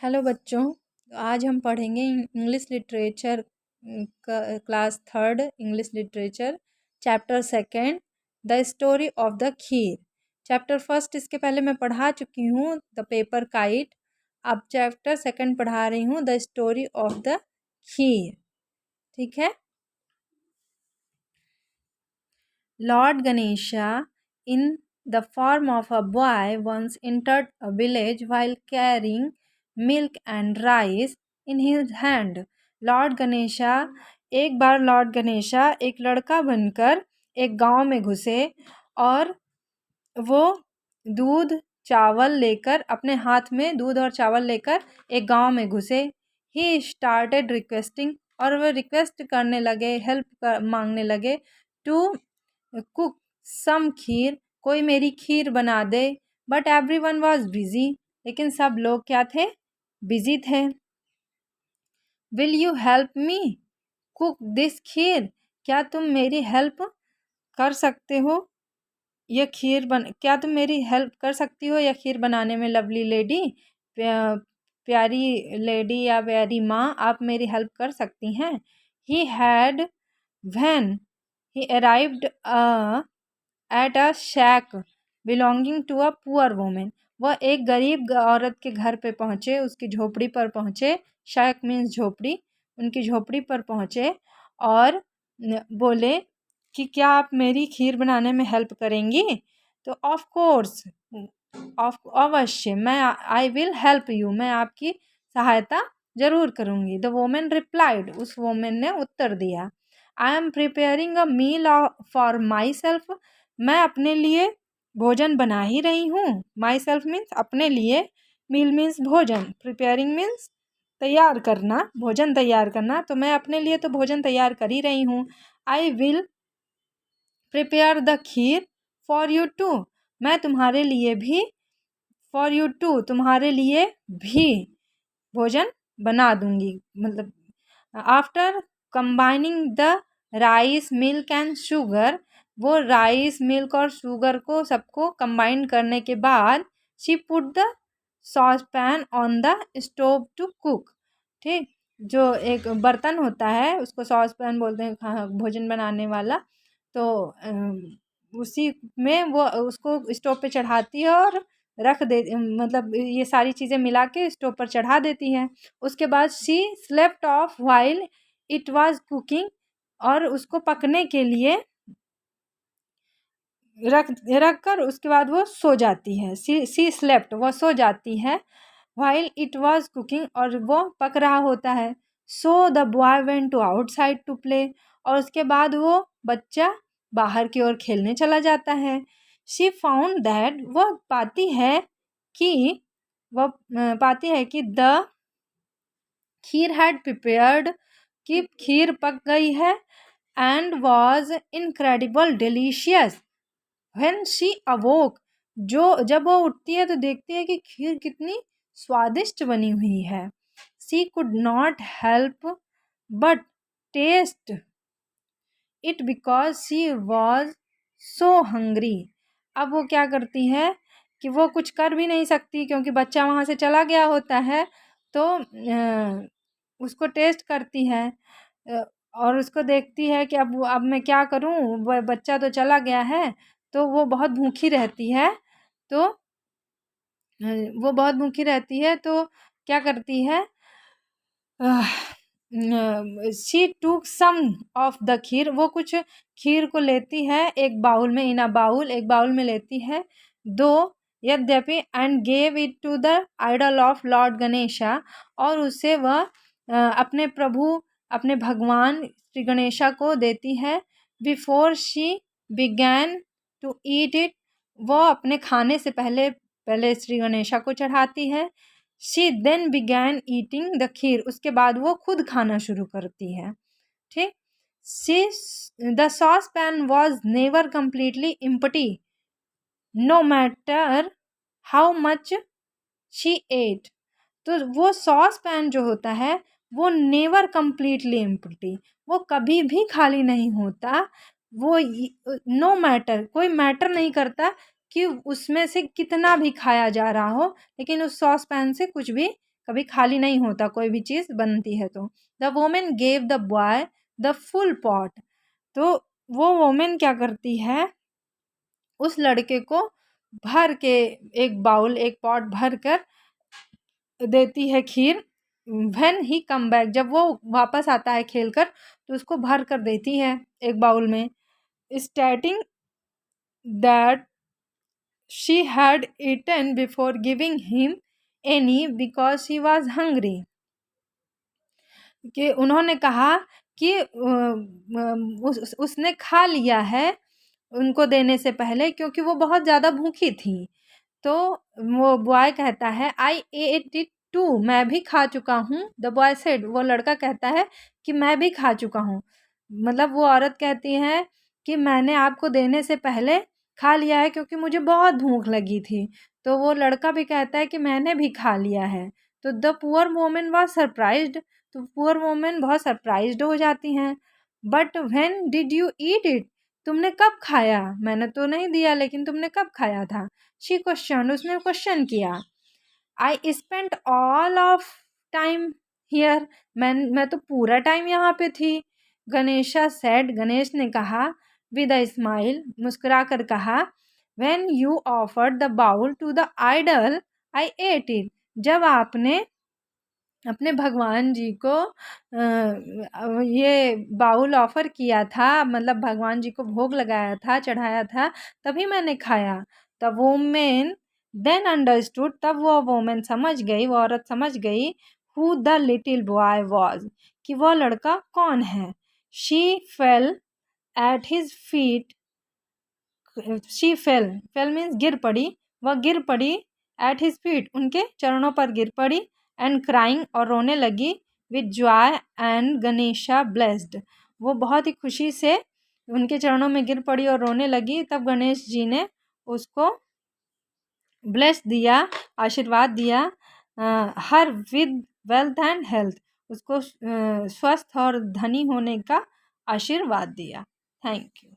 Hello बच्चों, आज हम पढ़ेंगे English literature class third English literature chapter second the story of the kheer. Chapter first इसके पहले मैं पढ़ा चुकी हूँ द पेपर काइट। अब चैप्टर सेकंड पढ़ा रही हूँ द स्टोरी ऑफ द खीर। ठीक है। Lord Ganesha, in the form of a boy, once entered a village while carrying milk and rice in his hand. Lord Ganesha एक बार लॉर्ड गणेशा एक लड़का बनकर एक गांव में घुसे और वो दूध चावल लेकर अपने हाथ में दूध और चावल लेकर एक गांव में घुसे। ही स्टार्टेड रिक्वेस्टिंग और वो रिक्वेस्ट करने लगे, हेल्प मांगने लगे टू कुक सम खीर, कोई मेरी खीर बना दे। बट एवरीवन वाज बिजी, लेकिन सब लोग क्या थे? बिजी थे। Will you help me cook this kheer, क्या तुम मेरी हेल्प कर सकते हो ये खीर क्या तुम मेरी हेल्प कर सकती हो यह खीर बनाने में? लवली लेडी, प्यारी लेडी या प्यारी माँ, आप मेरी हेल्प कर सकती हैं। He had when he arrived at a shack belonging to a poor women, वह एक गरीब औरत के घर पे पहुँचे, उसकी झोपड़ी पर पहुँचे। शैक मीन्स झोपड़ी। उनकी झोपड़ी पर पहुँचे और बोले कि क्या आप मेरी खीर बनाने में हेल्प करेंगी? तो ऑफ कोर्स, अवश्य, मैं आई विल हेल्प यू, मैं आपकी सहायता जरूर करूँगी। द वोमेन रिप्लाइड, उस वोमेन ने उत्तर दिया, I am preparing a meal for myself, मैं अपने लिए भोजन बना ही रही हूँ। माई सेल्फ मीन्स अपने लिए, मील मीन्स भोजन, प्रिपेयरिंग मीन्स तैयार करना, भोजन तैयार करना। तो मैं अपने लिए तो भोजन तैयार कर ही रही हूँ। I will prepare the kheer for you too, मैं तुम्हारे लिए भी, फॉर यू टू, तुम्हारे लिए भी भोजन बना दूंगी। मतलब after combining the rice milk and sugar, वो राइस मिल्क और शुगर को सबको कंबाइन करने के बाद she put the sauce pan on the stove to cook. ठीक, जो एक बर्तन होता है उसको सॉस पैन बोलते हैं, भोजन बनाने वाला। तो उसी में वो उसको स्टोव पे चढ़ाती है और रख दे, मतलब ये सारी चीज़ें मिला के स्टोव पर चढ़ा देती हैं। उसके बाद she slept of while it was cooking, और उसको पकने के लिए रख कर उसके बाद वो सो जाती है। सी स्लेप्ट, वो सो जाती है। व्हाइल इट वाज कुकिंग, और वो पक रहा होता है। So the boy went to outside to play, और उसके बाद वो बच्चा बाहर की ओर खेलने चला जाता है। शी फाउंड दैट, वह पाती है कि द खीर हैड प्रिपेयर्ड, कि खीर पक गई है। And was incredible delicious when she अवोक, जब वो उठती है तो देखती है कि खीर कितनी स्वादिष्ट बनी हुई है। She could not help but taste it because she was so hungry. अब वो क्या करती है कि वो कुछ कर भी नहीं सकती क्योंकि बच्चा वहाँ से चला गया होता है। तो उसको टेस्ट करती है और उसको देखती है कि अब मैं क्या करूँ, बच्चा तो चला गया है। तो वो बहुत भूखी रहती है। तो तो क्या करती है, शी टूक सम ऑफ द खीर, वो कुछ खीर को लेती है एक बाउल में, इन अ बाउल, एक बाउल में लेती है। दो यद्यपि, and gave it to the idol of Lord Ganesha, और उसे वह अपने प्रभु, अपने भगवान श्री गणेशा को देती है। Before she began to eat it, वो अपने खाने से पहले श्री गणेशा को चढ़ाती है। She then began eating the kheer, उसके बाद वो खुद खाना शुरू करती है। ठीक, she the sauce pan was never completely empty no matter how much she ate. तो वो सॉस पैन जो होता है वो नेवर कम्प्लीटली एम्प्टी, वो कभी भी खाली नहीं होता। वो नो मैटर, कोई मैटर नहीं करता कि उसमें से कितना भी खाया जा रहा हो, लेकिन उस सॉस पैन से कुछ भी कभी खाली नहीं होता, कोई भी चीज़ बनती है तो। The women gave the boy the full pot. तो वो वोमेन क्या करती है, उस लड़के को भर के एक बाउल, एक पॉट भर कर देती है खीर। व्हेन ही कम बैक, जब वो वापस आता है खेल कर तो उसको भर कर देती है एक बाउल में, stating that she had eaten before giving him any because she was hungry. कि उन्होंने कहा कि उसने खा लिया है उनको देने से पहले क्योंकि वो बहुत ज़्यादा भूखी थी। तो वो बॉय कहता है आई एट इट टू, मैं भी खा चुका हूँ। द बॉय सेड, वो लड़का कहता है कि मैं भी खा चुका हूँ। मतलब वो औरत कहती है कि मैंने आपको देने से पहले खा लिया है क्योंकि मुझे बहुत भूख लगी थी। तो वो लड़का भी कहता है कि मैंने भी खा लिया है। तो the poor women was surprised, तो पुअर वोमेन बहुत सरप्राइज्ड हो जाती हैं। But when did you eat it, तुमने कब खाया, मैंने तो नहीं दिया लेकिन तुमने कब खाया था। शी क्वेश्चन, उसने क्वेश्चन किया। I spent all of time here, मैं तो पूरा टाइम यहाँ पे थी। गणेशा सेड, गणेश ने कहा विद अ स्माइल, मुस्कुरा कर कहा when you offered the bowl to the idol I ate it, जब आपने अपने भगवान जी को ये बाउल ऑफ़र किया था, मतलब भगवान जी को भोग लगाया था, चढ़ाया था, तभी मैंने खाया। द वोमेन देन अंडरस्टूड, तब वो वोमेन समझ गई, वो औरत समझ गई who the little boy was, कि वो लड़का कौन है। She fail at his feet, she fail means गिर पड़ी, वह गिर पड़ी एट हिज फीट, उनके चरणों पर गिर पड़ी। एंड क्राइंग, और रोने लगी। With Joy and Ganesha blessed, वो बहुत ही खुशी से उनके चरणों में गिर पड़ी और रोने लगी। तब गणेश जी ने उसको ब्लेस दिया, आशीर्वाद दिया, her with wealth and health, उसको स्वस्थ और धनी होने का आशीर्वाद दिया। Thank you.